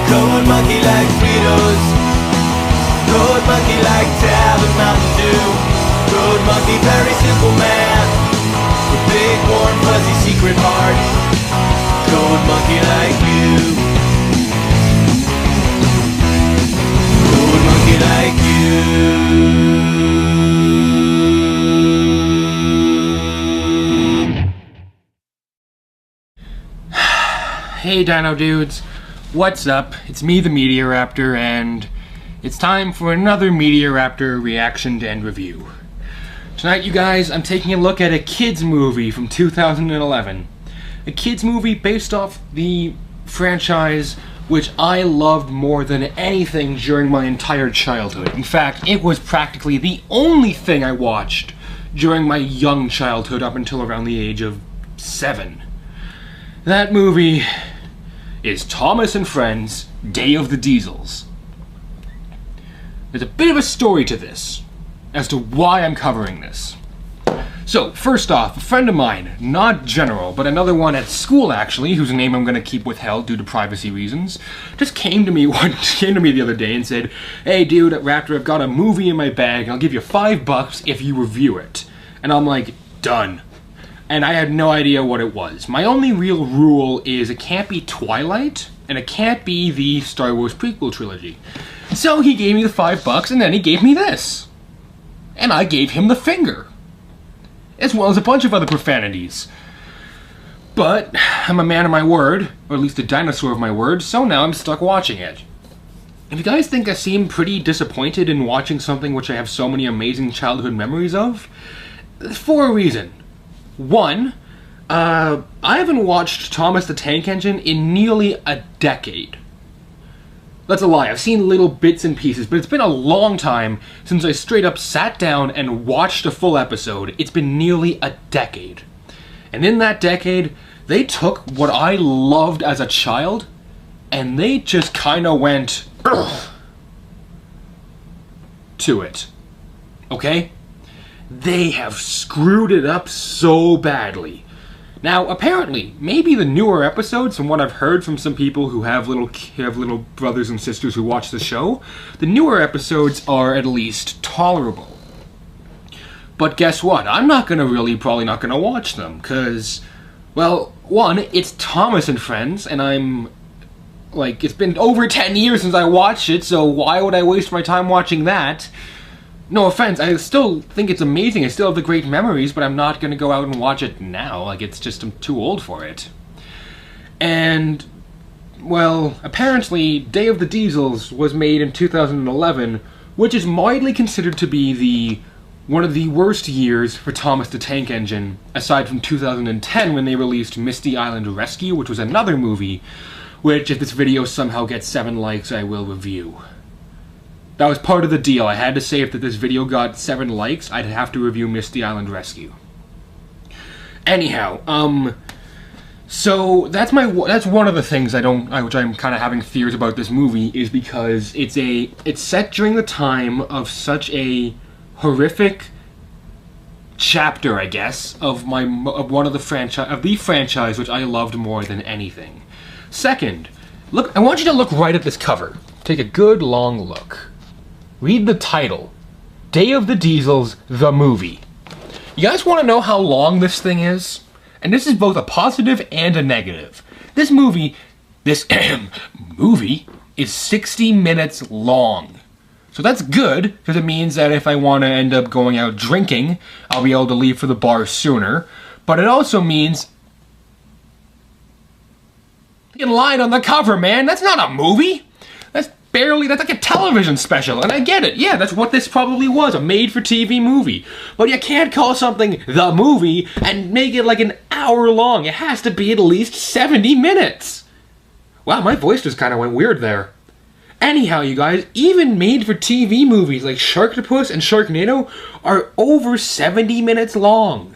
Goat monkey like Fritos. Goat monkey like Tab and Mountain Dew. Goat monkey, very simple man, with big warm fuzzy secret heart. Goat monkey like you. Goat monkey like you. Hey Dino Dudes, what's up? It's me, the Media Raptor, and it's time for another Media Raptor reaction and review. Tonight, you guys, I'm taking a look at a kids movie from 2011. A kids movie based off the franchise which I loved more than anything during my entire childhood. In fact, it was practically the only thing I watched during my young childhood up until around the age of 7. That movie is Thomas and Friends, Day of the Diesels. There's a bit of a story to this, as to why I'm covering this. So, first off, a friend of mine, not General, but another one at school actually, whose name I'm gonna keep withheld due to privacy reasons, just came to me the other day and said, "Hey dude, Raptor, I've got a movie in my bag and I'll give you $5 if you review it." And I'm like, done. And I had no idea what it was. My only real rule is it can't be Twilight, and it can't be the Star Wars prequel trilogy. So he gave me the $5, and then he gave me this. And I gave him the finger. As well as a bunch of other profanities. But I'm a man of my word, or at least a dinosaur of my word, so now I'm stuck watching it. If you guys think I seem pretty disappointed in watching something which I have so many amazing childhood memories of, for a reason. One, I haven't watched Thomas the Tank Engine in nearly a decade. That's a lie, I've seen little bits and pieces, but it's been a long time since I straight up sat down and watched a full episode. It's been nearly a decade. And in that decade, they took what I loved as a child, and they just kinda went to it. Okay? They have screwed it up so badly. Now, apparently, maybe the newer episodes, from what I've heard from some people who have little brothers and sisters who watch the show, the newer episodes are at least tolerable. But guess what? I'm not probably not gonna watch them, cause, well, one, it's Thomas and Friends, and I'm, like, it's been over 10 years since I watched it, so why would I waste my time watching that? No offense, I still think it's amazing, I still have the great memories, but I'm not gonna go out and watch it now, like it's just, I'm too old for it. And, well, apparently Day of the Diesels was made in 2011, which is widely considered to be one of the worst years for Thomas the Tank Engine, aside from 2010 when they released Misty Island Rescue, which was another movie, which if this video somehow gets 7 likes, I will review. That was part of the deal. I had to say if this video got 7 likes, I'd have to review Misty Island Rescue. Anyhow, so that's one of the things which I'm kind of having fears about this movie, is because it's set during the time of such a horrific chapter, I guess, of the franchise which I loved more than anything. Second, look, I want you to look right at this cover. Take a good long look. Read the title, Day of the Diesels, the movie. You guys want to know how long this thing is? And this is both a positive and a negative. This movie is 60 minutes long. So that's good, because it means that if I want to end up going out drinking, I'll be able to leave for the bar sooner. But it also means... You lied on the cover, man. That's not a movie. That's like a television special, and I get it. Yeah, that's what this probably was, a made-for-TV movie. But you can't call something the movie and make it like an hour long. It has to be at least 70 minutes. Wow, my voice just kind of went weird there. Anyhow, you guys, even made-for-TV movies like Sharktopus and Sharknado are over 70 minutes long.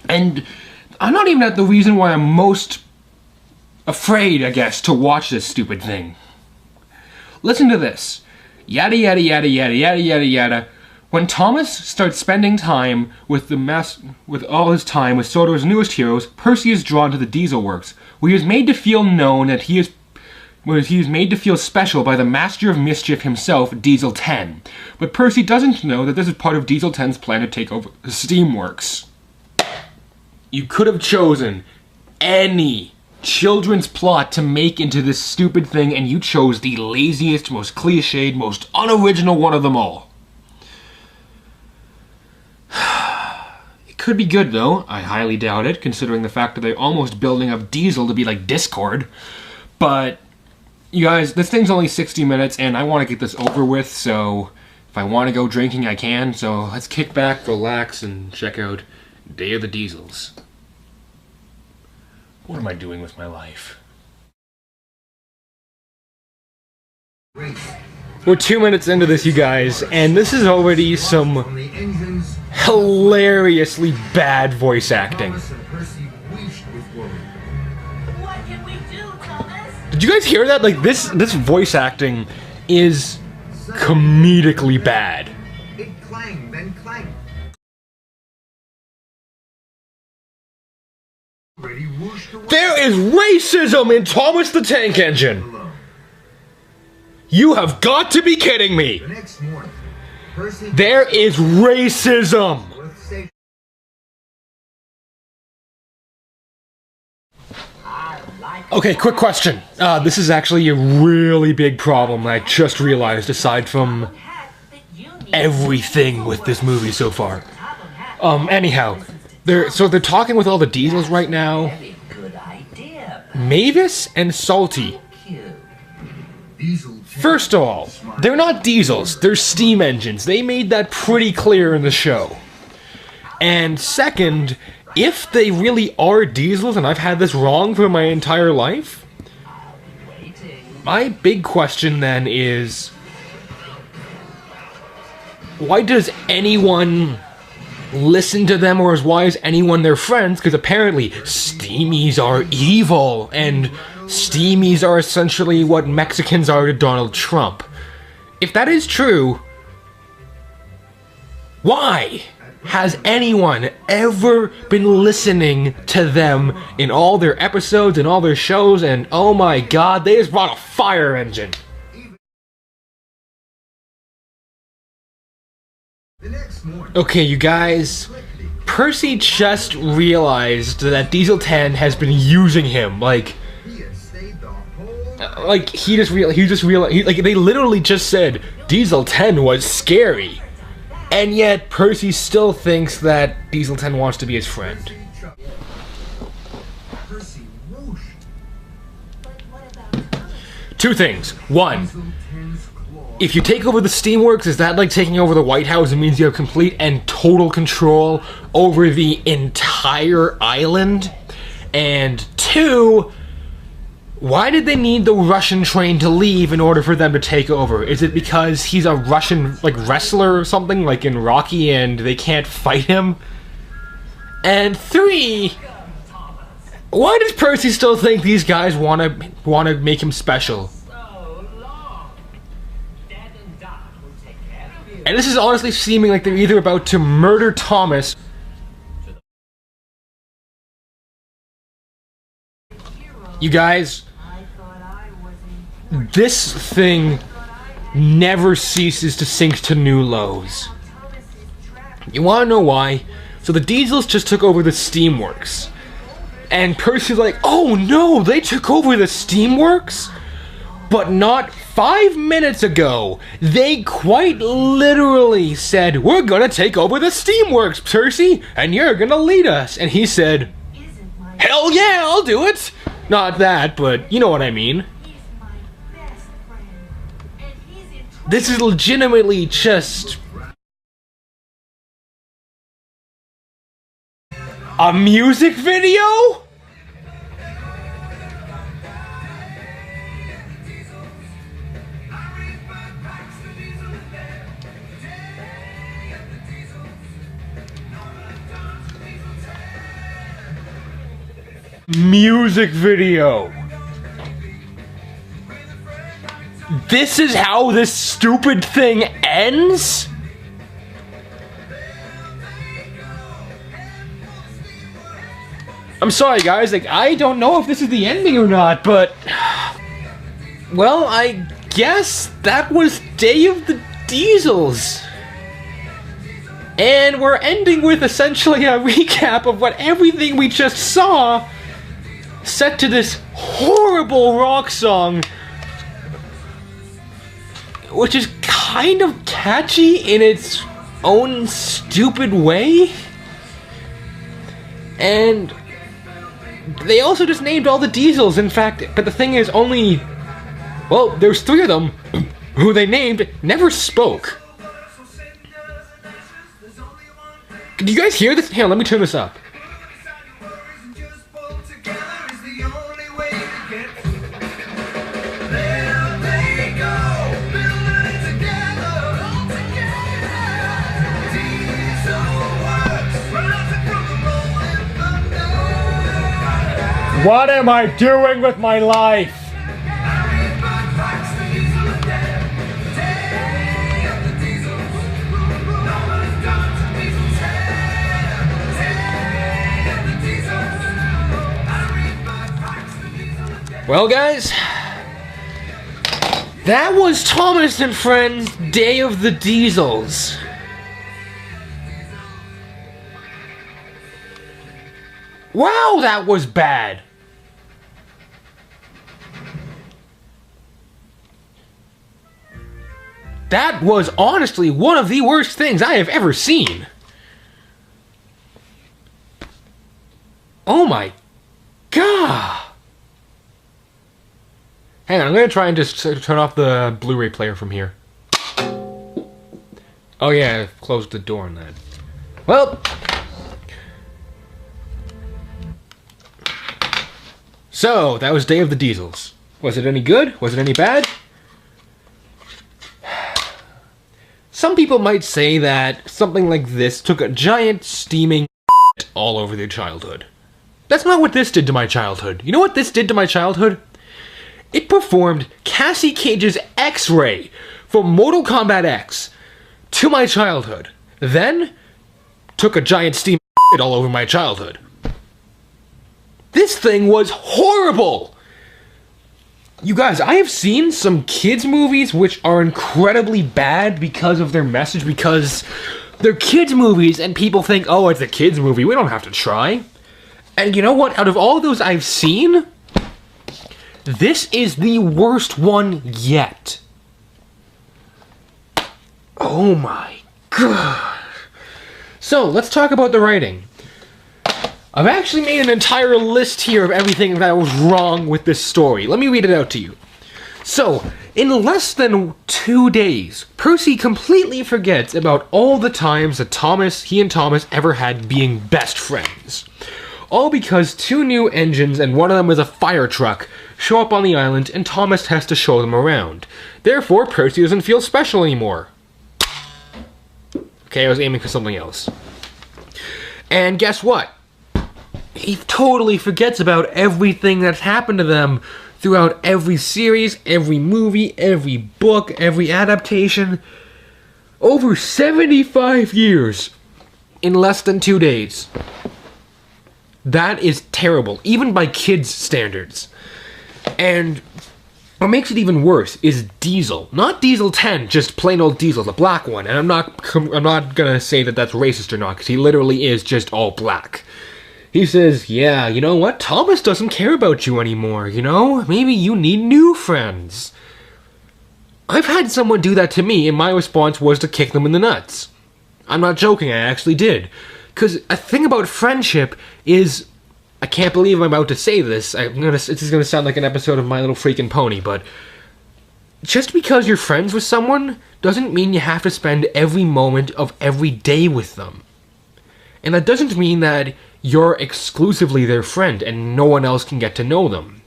And I'm not even at the reason why I'm most afraid, I guess, to watch this stupid thing. Listen to this. Yada yada yada yada yada yada yada. When Thomas starts spending time with all his time with Soto's newest heroes, Percy is drawn to the Diesel Works, where he is made to feel known that he is where he's made to feel special by the master of mischief himself, Diesel 10. But Percy doesn't know that this is part of Diesel 10's plan to take over the Steamworks. You could have chosen any children's plot to make into this stupid thing, and you chose the laziest, most cliched, most unoriginal one of them all. It could be good, though. I highly doubt it, considering the fact that they're almost building up Diesel to be like Discord. But, you guys, this thing's only 60 minutes, and I want to get this over with, so if I want to go drinking, I can. So let's kick back, relax, and check out Day of the Diesels. What am I doing with my life? We're 2 minutes into this, you guys, and this is already some hilariously bad voice acting. Did you guys hear that? Like, this voice acting is comedically bad. It clanged, then clanged. There is racism in Thomas the Tank Engine! You have got to be kidding me! The next morning, Percy There is racism! Okay, quick question. This is actually a really big problem I just realized, aside from everything with this movie so far. Anyhow, they're talking with all the Diesels right now. Mavis and Salty. First of all, they're not Diesels, they're steam engines. They made that pretty clear in the show. And second, if they really are Diesels and I've had this wrong for my entire life, my big question then is, why does anyone listen to them, or why is anyone their friends? Because apparently steamies are evil, and steamies are essentially what Mexicans are to Donald Trump. If that is true, why has anyone ever been listening to them in all their episodes and all their shows? And oh my god, they just brought a fire engine. Okay, you guys, Percy just realized that Diesel 10 has been using him, like he just realized, like, they literally just said Diesel 10 was scary, and yet Percy still thinks that Diesel 10 wants to be his friend. Two things. One, if you take over the Steamworks, is that like taking over the White House? It means you have complete and total control over the entire island. And two, why did they need the Russian train to leave in order for them to take over? Is it because he's a Russian, like, wrestler or something, like in Rocky, and they can't fight him? And three, why does Percy still think these guys wanna make him special? And this is honestly seeming like they're either about to murder Thomas. You guys, this thing never ceases to sink to new lows. You wanna know why? So the Diesels just took over the Steamworks. And Percy's like, oh no, they took over the Steamworks? But not 5 minutes ago, they quite literally said, we're gonna take over the Steamworks, Percy, and you're gonna lead us. And he said, hell yeah, I'll do it. Not that, but you know what I mean. This is legitimately just a music video? Music video. This is how this stupid thing ends? I'm sorry guys, like, I don't know if this is the ending or not, but Well, I guess that was Day of the Diesels. And we're ending with essentially a recap of what everything we just saw, set to this horrible rock song, which is kind of catchy in its own stupid way. And they also just named all the Diesels, in fact, but the thing is only, well, there's 3 of them who they named never spoke. Do you guys hear this? Here, let me turn this up. What am I doing with my life? Well, guys, that was Thomas and Friends' Day of the Diesels. Wow, that was bad. That was honestly one of the worst things I have ever seen. Oh my god. Hang on, I'm gonna try and just turn off the Blu-ray player from here. Oh yeah, I closed the door on that. Well. So, that was Day of the Diesels. Was it any good? Was it any bad? Some people might say that something like this took a giant steaming all over their childhood. That's not what this did to my childhood. You know what this did to my childhood? It performed Cassie Cage's X-Ray from Mortal Kombat X to my childhood. Then, took a giant steam all over my childhood. This thing was horrible! You guys, I have seen some kids' movies which are incredibly bad because of their message, because they're kids' movies and people think, oh, it's a kids' movie, we don't have to try. And you know what? Out of all those I've seen, this is the worst one yet. Oh my god. So, let's talk about the writing. I've actually made an entire list here of everything that was wrong with this story. Let me read it out to you. So, in less than 2 days, Percy completely forgets about all the times that he and Thomas ever had being best friends. All because 2 new engines, and one of them is a fire truck, show up on the island and Thomas has to show them around. Therefore, Percy doesn't feel special anymore. Okay, I was aiming for something else. And guess what? He totally forgets about everything that's happened to them throughout every series, every movie, every book, every adaptation. Over 75 years in less than 2 days. That is terrible, even by kids' standards. And what makes it even worse is Diesel. Not Diesel 10, just plain old Diesel, the black one. And I'm not gonna say that that's racist or not, because he literally is just all black. He says, yeah, you know what? Thomas doesn't care about you anymore, you know? Maybe you need new friends. I've had someone do that to me, and my response was to kick them in the nuts. I'm not joking, I actually did. Because a thing about friendship is, I can't believe I'm about to say this. This is gonna sound like an episode of My Little Freaking Pony, but just because you're friends with someone doesn't mean you have to spend every moment of every day with them. And that doesn't mean that you're exclusively their friend and no one else can get to know them.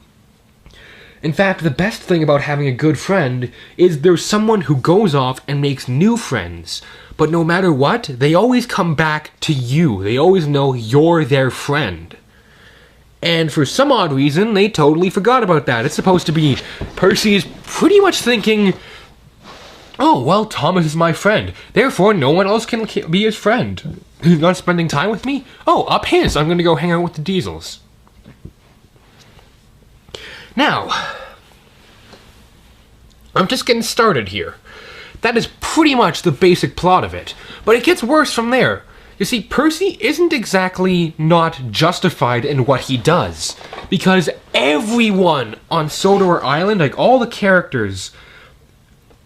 In fact, the best thing about having a good friend is there's someone who goes off and makes new friends. But no matter what, they always come back to you. They always know you're their friend. And for some odd reason, they totally forgot about that. It's supposed to be Percy is pretty much thinking, oh, well, Thomas is my friend. Therefore, no one else can be his friend. He's not spending time with me? Oh, up his. I'm going to go hang out with the Diesels. Now, I'm just getting started here. That is pretty much the basic plot of it. But it gets worse from there. You see, Percy isn't exactly not justified in what he does. Because everyone on Sodor Island, like all the characters,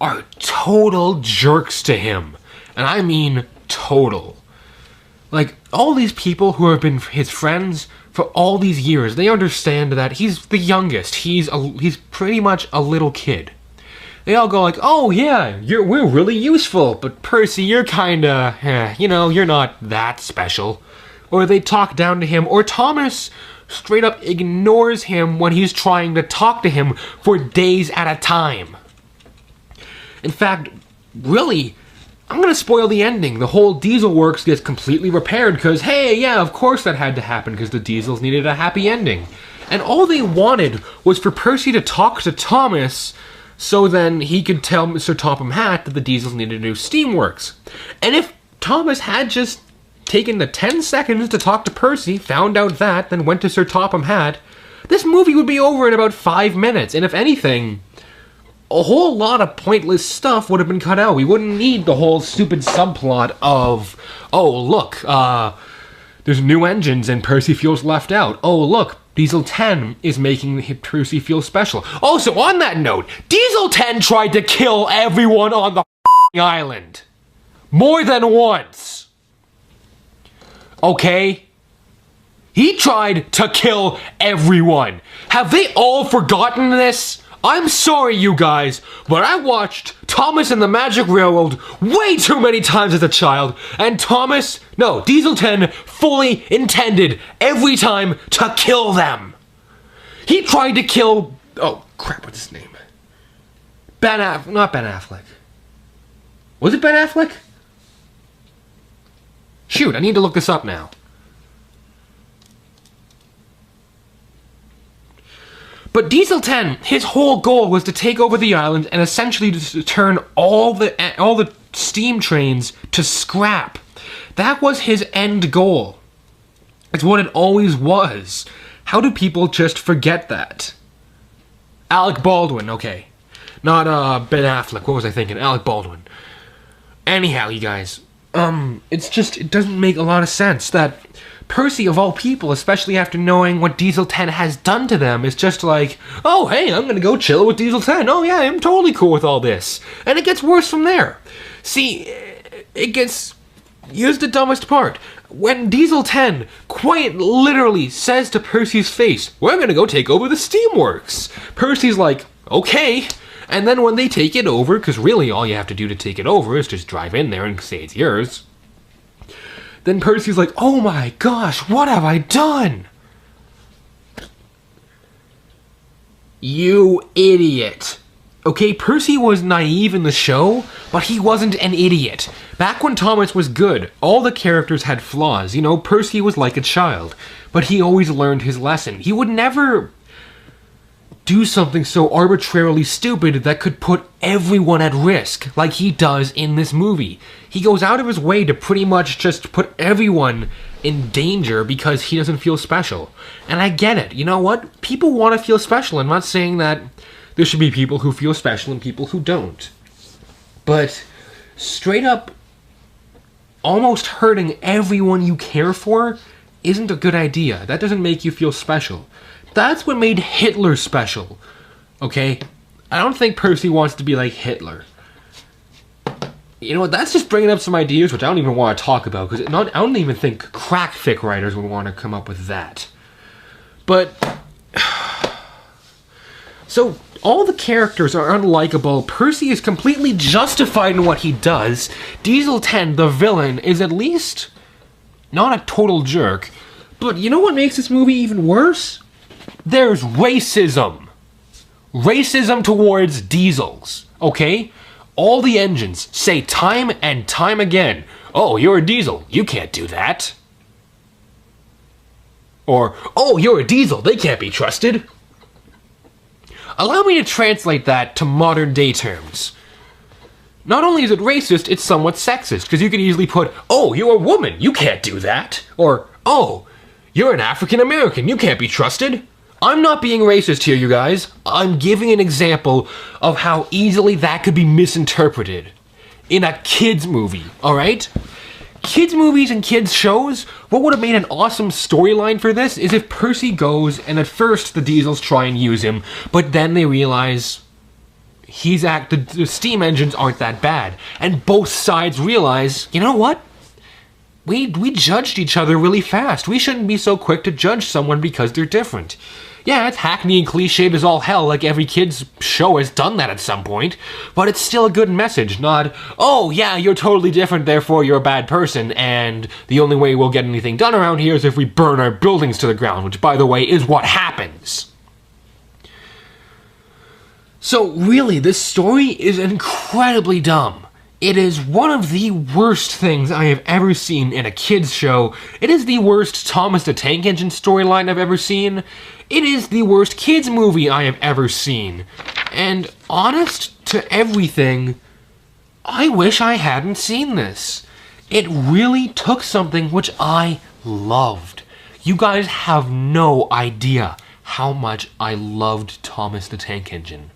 are total jerks to him. And I mean total. Like, all these people who have been his friends for all these years, they understand that he's the youngest. He's pretty much a little kid. They all go like, oh yeah, we're really useful, but Percy, you're kinda, you're not that special. Or they talk down to him, or Thomas straight up ignores him when he's trying to talk to him for days at a time. In fact, really, I'm gonna spoil the ending. The whole Diesel Works gets completely repaired because, hey, yeah, of course that had to happen because the Diesels needed a happy ending. And all they wanted was for Percy to talk to Thomas so then he could tell Mr. Topham Hatt that the Diesels needed a new Steamworks. And if Thomas had just taken the 10 seconds to talk to Percy, found out that, then went to Sir Topham Hatt, this movie would be over in about 5 minutes. And if anything, a whole lot of pointless stuff would have been cut out. We wouldn't need the whole stupid subplot of, oh, look, there's new engines and Percy feels left out. Oh, look, Diesel 10 is making Percy feel special. Also, on that note, Diesel 10 tried to kill everyone on the island. More than once. Okay? He tried to kill everyone. Have they all forgotten this? I'm sorry, you guys, but I watched Thomas and the Magic Railroad way too many times as a child, and Diesel 10 fully intended every time to kill them. He tried to kill, oh crap, what's his name? Not Ben Affleck. Was it Ben Affleck? Shoot, I need to look this up now. But Diesel 10, his whole goal was to take over the island and essentially to turn all the steam trains to scrap. That was his end goal. It's what it always was. How do people just forget that? Alec Baldwin, okay. Not Ben Affleck, what was I thinking? Alec Baldwin. Anyhow, you guys, it doesn't make a lot of sense that Percy, of all people, especially after knowing what Diesel 10 has done to them, is just like, oh, hey, I'm gonna go chill with Diesel 10. Oh, yeah, I'm totally cool with all this. And it gets worse from there. See, here's the dumbest part. When Diesel 10 quite literally says to Percy's face, we're gonna go take over the Steamworks. Percy's like, okay. And then when they take it over, because really all you have to do to take it over is just drive in there and say it's yours. Then Percy's like, oh my gosh, what have I done? You idiot. Okay, Percy was naive in the show, but he wasn't an idiot. Back when Thomas was good, all the characters had flaws. You know, Percy was like a child, but he always learned his lesson. He would never do something so arbitrarily stupid that could put everyone at risk, like he does in this movie. He goes out of his way to pretty much just put everyone in danger because he doesn't feel special. And I get it. You know what? People want to feel special. I'm not saying that there should be people who feel special and people who don't. But straight up almost hurting everyone you care for isn't a good idea. That doesn't make you feel special. That's what made Hitler special, okay? I don't think Percy wants to be like Hitler. You know what, that's just bringing up some ideas which I don't even want to talk about, because I don't even think crack fic writers would want to come up with that. But, so, all the characters are unlikable. Percy is completely justified in what he does. Diesel 10, the villain, is at least not a total jerk. But you know what makes this movie even worse? There's racism. Racism towards diesels, okay? All the engines say time and time again, oh, you're a diesel, you can't do that. Or, oh, you're a diesel, they can't be trusted. Allow me to translate that to modern day terms. Not only is it racist, it's somewhat sexist, because you could easily put, oh, you're a woman, you can't do that. Or, oh, you're an African American, you can't be trusted. I'm not being racist here, you guys. I'm giving an example of how easily that could be misinterpreted in a kids movie, alright? Kids movies and kids shows, what would have made an awesome storyline for this is if Percy goes and at first the Diesels try and use him, but then they realize the steam engines aren't that bad. And both sides realize, you know what? We judged each other really fast. We shouldn't be so quick to judge someone because they're different. Yeah, it's hackney and cliched as all hell, like every kid's show has done that at some point, but it's still a good message, not, oh yeah, you're totally different, therefore you're a bad person, and the only way we'll get anything done around here is if we burn our buildings to the ground, which, by the way, is what happens. So really, this story is incredibly dumb. It is one of the worst things I have ever seen in a kids show. It is the worst Thomas the Tank Engine storyline I've ever seen. It is the worst kids movie I have ever seen. And honest to everything, I wish I hadn't seen this. It really took something which I loved. You guys have no idea how much I loved Thomas the Tank Engine.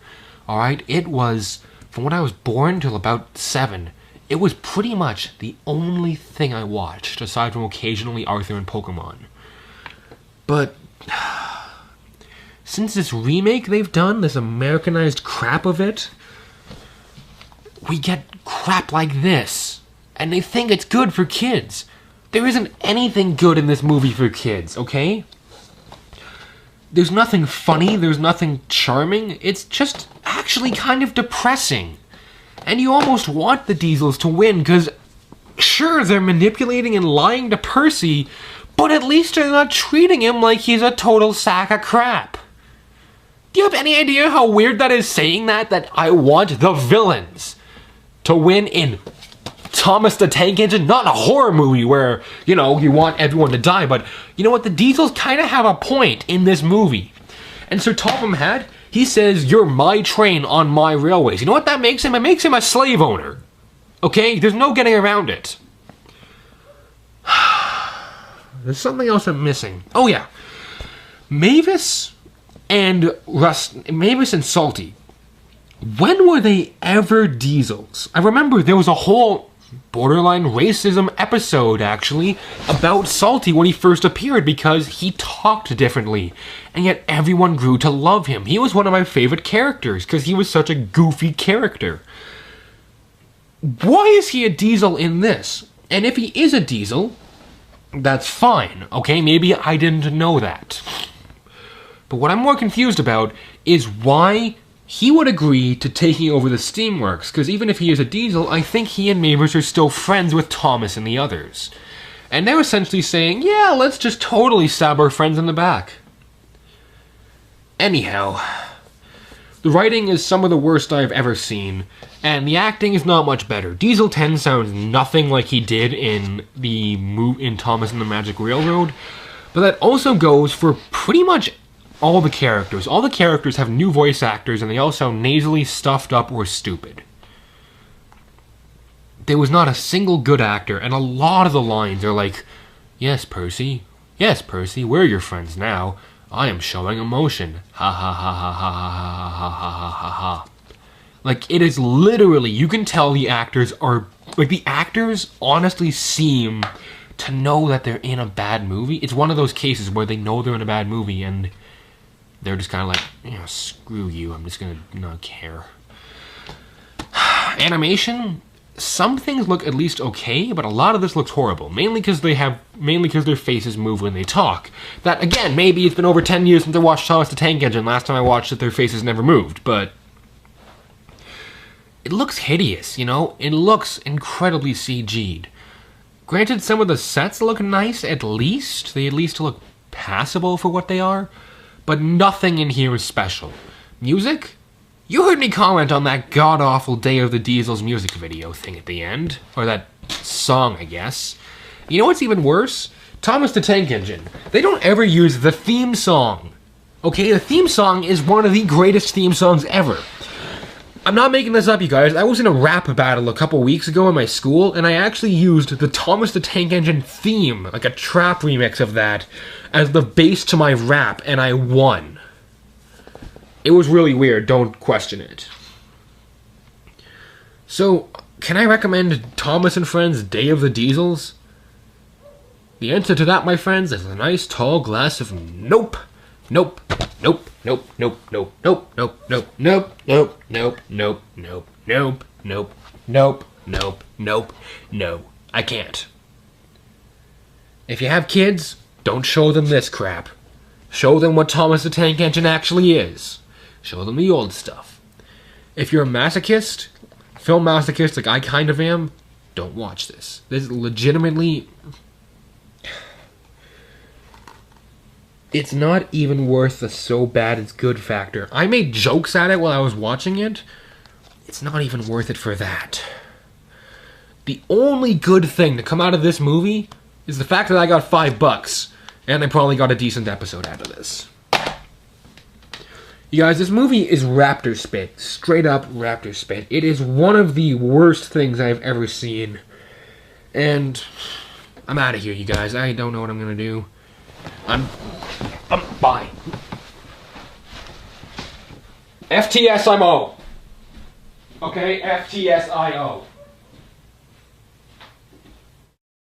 Alright, it was, from when I was born till about 7, it was pretty much the only thing I watched, aside from occasionally Arthur and Pokemon. But since this remake they've done, this Americanized crap of it, we get crap like this. And they think it's good for kids. There isn't anything good in this movie for kids, okay? There's nothing funny, there's nothing charming, it's just actually kind of depressing. And you almost want the Diesels to win, because sure, they're manipulating and lying to Percy, but at least they're not treating him like he's a total sack of crap. Do you have any idea how weird that is, saying that I want the villains to win in Thomas the Tank Engine? Not in a horror movie where, you know, you want everyone to die, but you know what? The Diesels kind of have a point in this movie. And Sir Topham Hatt, he says, you're my train on my railways. You know what that makes him? It makes him a slave owner. Okay? There's no getting around it. There's something else I'm missing. Oh yeah. Mavis and Salty. When were they ever Diesels? I remember there was a whole borderline racism episode, actually, about Salty when he first appeared because he talked differently, and yet everyone grew to love him. He was one of my favorite characters because he was such a goofy character. Why is he a Diesel in this? And if he is a Diesel, that's fine, okay? Maybe I didn't know that. But what I'm more confused about is why he would agree to taking over the Steamworks, because even if he is a Diesel, I think he and Mavis are still friends with Thomas and the others. And they're essentially saying, yeah, let's just totally stab our friends in the back. Anyhow, the writing is some of the worst I've ever seen, and the acting is not much better. Diesel 10 sounds nothing like he did in Thomas and the Magic Railroad, but that also goes for pretty much all the characters. All the characters have new voice actors, and they all sound nasally, stuffed up, or stupid. There was not a single good actor, and a lot of the lines are like, yes, Percy, we're your friends now. I am showing emotion. Ha ha ha ha ha ha ha ha ha ha ha. Like, it is literally, you can tell the actors are, like, the actors honestly seem to know that they're in a bad movie. It's one of those cases where they know they're in a bad movie, and they're just kind of like, you know, screw you, I'm just gonna not care. Animation, some things look at least okay, but a lot of this looks horrible. Mainly because their faces move when they talk. That, again, maybe it's been over 10 years since I watched Thomas the Tank Engine. Last time I watched it, their faces never moved, but it looks hideous, you know? It looks incredibly CG'd. Granted, some of the sets look nice, at least. They at least look passable for what they are. But nothing in here is special. Music? You heard me comment on that god-awful Day of the Diesels music video thing at the end. Or that song, I guess. You know what's even worse? Thomas the Tank Engine. They don't ever use the theme song. Okay, the theme song is one of the greatest theme songs ever. I'm not making this up, you guys. I was in a rap battle a couple weeks ago in my school, and I actually used the Thomas the Tank Engine theme, like a trap remix of that, as the bass to my rap, and I won. It was really weird, don't question it. So, can I recommend Thomas and Friends' Day of the Diesels? The answer to that, my friends, is a nice tall glass of nope. Nope. Nope. Nope. Nope. Nope. Nope. Nope. Nope. Nope. Nope. Nope. Nope. Nope. Nope. Nope. Nope. Nope. Nope. No. I can't. If you have kids, don't show them this crap. Show them what Thomas the Tank Engine actually is. Show them the old stuff. If you're a masochist, film masochist like I kind of am, don't watch this. This is legitimately... It's not even worth the so bad it's good factor. I made jokes at it while I was watching it. It's not even worth it for that. The only good thing to come out of this movie is the fact that I got $5, and I probably got a decent episode out of this. You guys, this movie is Raptor spit. Straight up Raptor spit. It is one of the worst things I've ever seen. And I'm out of here, you guys. I don't know what I'm gonna do. Bye. FTSIMO. Okay, FTSIO.